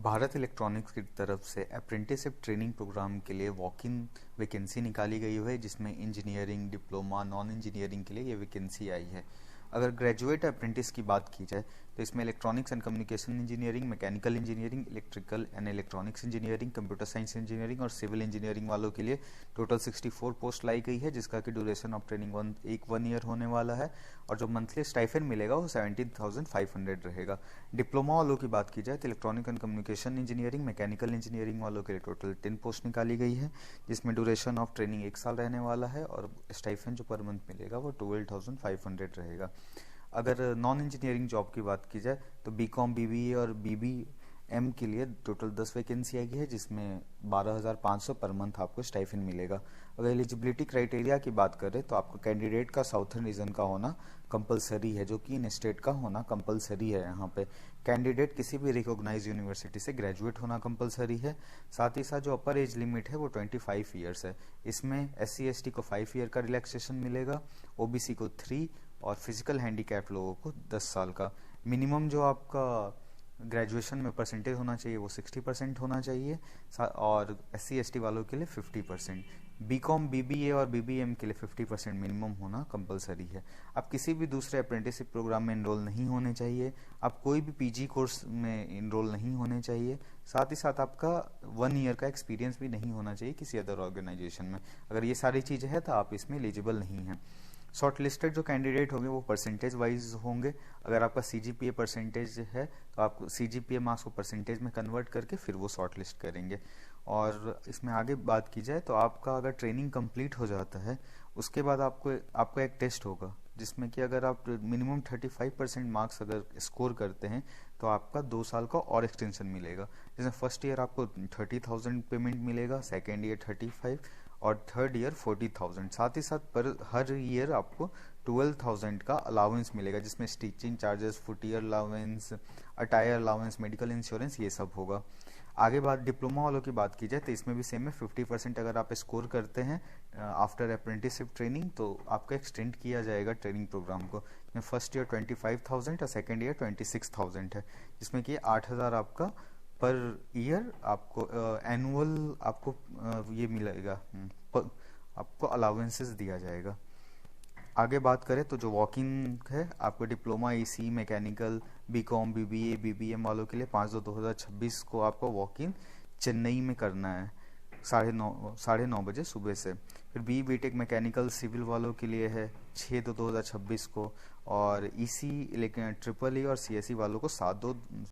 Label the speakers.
Speaker 1: Bharat electronics की तरफ से अप्रेंटिसशिप ट्रेनिंग प्रोग्राम के लिए वॉक इन वैकेंसी निकाली गई है, जिसमें इंजीनियरिंग, डिप्लोमा, नॉन इंजीनियरिंग के लिए ये वैकेंसी आई है। अगर ग्रेजुएट अप्रेंटिस की बात की जाए तो इसमें electronics and communication engineering, mechanical engineering, electrical and electronics engineering, computer science engineering और सिविल इंजीनियरिंग वालों के लिए टोटल 64 पोस्ट लाई गई है, जिसका कि duration of training one year होने वाला है और जो मंथली स्टाइफेंड मिलेगा वो 17,500 रहेगा। डिप्लोमा वालों की बात की जाए तो electronic and communication engineering, mechanical engineering वालों के लिए टोटल 10 पोस्ट निकाली गई है, जिसमें ड्यूरेशन ऑफ ट्रेनिंग 1 साल रहने वाला है और स्टाइफेंड जो पर मंथ मिलेगा वो 12,500 रहेगा। अगर नॉन इंजीनियरिंग जॉब की बात की जाए तो बीकॉम, बीबीए और बीबीएम के लिए टोटल 10 वैकेंसी आई है, जिसमें 12,500 पर मंथ आपको स्टाइफेंड मिलेगा। अगर एलिजिबिलिटी क्राइटेरिया की बात करें तो आपको कैंडिडेट का साउथर्न रीजन का होना कंपलसरी है, जो कि इन स्टेट का होना कंपलसरी है। यहाँ पे कैंडिडेट किसी भी रिकॉग्नाइज यूनिवर्सिटी से ग्रेजुएट होना कंपलसरी है। साथ ही साथ जो अपर एज लिमिट है वो 25 ईयर्स है। इसमें SC/ST को 5 ईयर का रिलैक्सेशन मिलेगा, OBC को 3 और फिजिकल हैंडीकैप लोगों को 10 साल का। मिनिमम जो आपका ग्रेजुएशन में परसेंटेज होना चाहिए वो 60% होना चाहिए और SC/ST वालों के लिए 50%। बीकॉम, BBA और BBM के लिए 50% मिनिमम होना कंपलसरी है। आप किसी भी दूसरे अप्रेंटिसशिप प्रोग्राम में इनरोल नहीं होने चाहिए, आप कोई भी PG कोर्स में इनरोल नहीं होने चाहिए, साथ ही साथ आपका 1 ईयर का एक्सपीरियंस भी नहीं होना चाहिए किसी अदर ऑर्गेनाइजेशन में। अगर ये सारी चीज़ें हैं तो आप इसमें एलिजिबल नहीं हैं। शॉर्ट लिस्टेड जो कैंडिडेट होंगे वो परसेंटेज वाइज होंगे। अगर आपका CGPA परसेंटेज है तो आप CGPA मार्क्स को परसेंटेज में कन्वर्ट करके फिर वो शॉर्ट लिस्ट करेंगे। और इसमें आगे बात की जाए तो आपका अगर ट्रेनिंग कंप्लीट हो जाता है उसके बाद आपको एक टेस्ट होगा, जिसमें कि अगर आप मिनिमम 35% मार्क्स अगर स्कोर करते हैं तो आपका 2 साल का और एक्सटेंशन मिलेगा, जिसमें फर्स्ट ईयर आपको 30,000 पेमेंट मिलेगा, सेकेंड ईयर 35 और थर्ड ईयर 40,000। साथ ही साथ पर हर ईयर आपको 12,000 का अलाउंस मिलेगा, जिसमें stitching charges, footwear allowance, attire allowance, medical insurance ये सब होगा। आगे बात डिप्लोमा वालों की बात की जाए तो इसमें भी सेम है, 50% अगर आप स्कोर करते हैं आफ्टर अप्रेंटिसशिप ट्रेनिंग तो आपका एक्सटेंड किया जाएगा ट्रेनिंग प्रोग्राम को। फर्स्ट ईयर 25,000 और सेकेंड ईयर 26,000 है, जिसमें कि 8,000 आपका पर ईयर आपको एनुअल आपको ये मिलेगा, आपको अलाउंसेस दिया जाएगा। आगे बात करें तो जो वॉक इन है आपको diploma, EC, mechanical, BCom, BBA, BBM वालों के लिए 5/2/2026 को आपको वॉक इन चेन्नई में करना है 9:30 बजे सुबह से। फिर BTech मैकेनिकल सिविल वालों के लिए है 6/2/2026 को और EC, ट्रिपल E और CSE वालों को 7/2